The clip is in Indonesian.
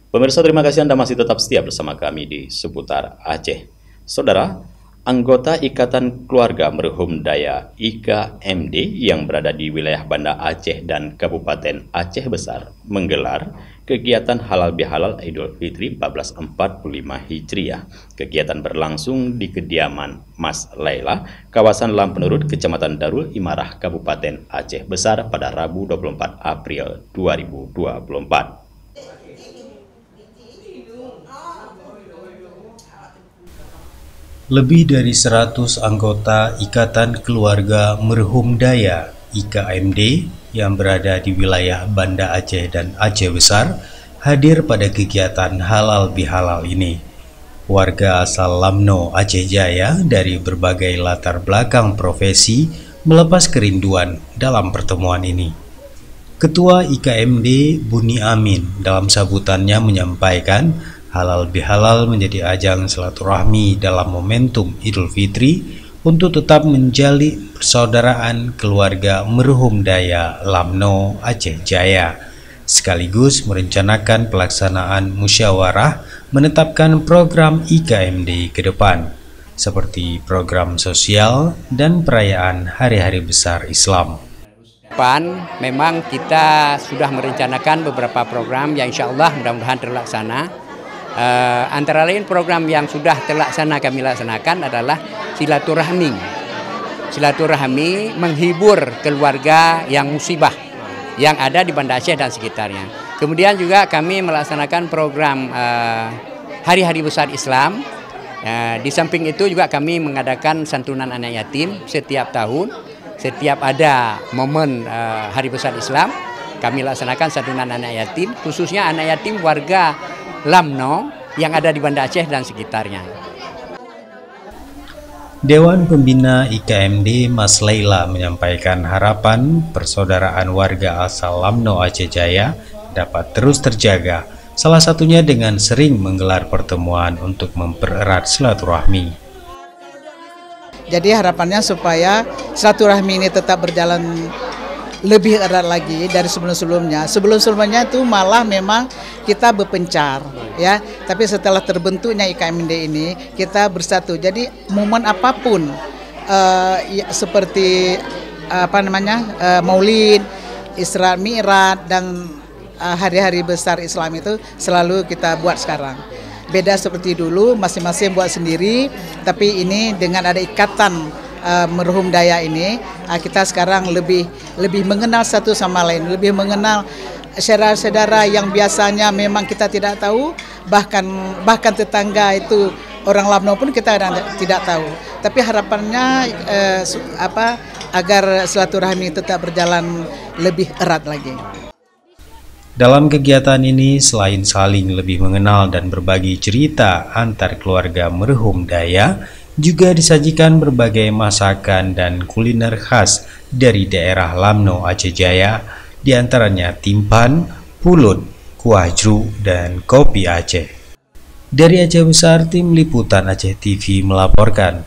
Pemirsa, terima kasih Anda masih tetap setia bersama kami di Seputar Aceh. Saudara, anggota Ikatan Keluarga Merhum Daya IKMD yang berada di wilayah Banda Aceh dan Kabupaten Aceh Besar menggelar kegiatan halal bihalal Idul Fitri 1445 Hijriah. Kegiatan berlangsung di kediaman Mas Laila, kawasan Lampenurut, Kecamatan Darul Imarah, Kabupaten Aceh Besar pada Rabu 24 April 2024. Lebih dari 100 anggota Ikatan Keluarga Merhum Daya IKMD yang berada di wilayah Banda Aceh dan Aceh Besar hadir pada kegiatan halal bihalal ini. Warga asal Lamno, Aceh Jaya dari berbagai latar belakang profesi melepas kerinduan dalam pertemuan ini. Ketua IKMD Buni Amin dalam sambutannya menyampaikan halal bihalal menjadi ajang silaturahmi dalam momentum Idul Fitri untuk tetap menjalin persaudaraan keluarga merhum Daya Lamno Aceh Jaya, sekaligus merencanakan pelaksanaan musyawarah menetapkan program IKMD ke depan, seperti program sosial dan perayaan hari-hari besar Islam. Memang kita sudah merencanakan beberapa program yang insya Allah mudah-mudahan terlaksana. Antara lain program yang sudah terlaksana kami laksanakan adalah silaturahmi. Silaturahmi menghibur keluarga yang musibah yang ada di Banda Aceh dan sekitarnya. Kemudian juga kami melaksanakan program hari-hari besar Islam. Di samping itu juga kami mengadakan santunan anak yatim setiap tahun. Setiap ada momen hari besar Islam, kami laksanakan santunan anak yatim, khususnya anak yatim warga Lamno yang ada di Banda Aceh dan sekitarnya. Dewan Pembina IKMD Mas Laila menyampaikan harapan persaudaraan warga asal Lamno Aceh Jaya dapat terus terjaga, salah satunya dengan sering menggelar pertemuan untuk mempererat silaturahmi. Jadi harapannya supaya silaturahmi ini tetap berjalan lebih erat lagi dari sebelum-sebelumnya. Sebelum-sebelumnya itu malah memang kita berpencar, ya. Tapi setelah terbentuknya IKMD ini, kita bersatu. Jadi momen apapun, seperti Maulid, Isra Mi'raj dan hari-hari besar Islam itu selalu kita buat sekarang. Beda seperti dulu, masing-masing buat sendiri, tapi ini dengan ada ikatan merhum Daya ini, kita sekarang lebih mengenal satu sama lain, lebih mengenal saudara-saudara yang biasanya memang kita tidak tahu, bahkan tetangga itu orang Lamno pun kita tidak tahu. Tapi harapannya agar silaturahmi tetap berjalan lebih erat lagi. Dalam kegiatan ini, selain saling lebih mengenal dan berbagi cerita antar keluarga merhum Daya, juga disajikan berbagai masakan dan kuliner khas dari daerah Lamno Aceh Jaya, diantaranya timpan, pulut, kuah jru, dan kopi Aceh. Dari Aceh Besar, tim liputan Aceh TV melaporkan.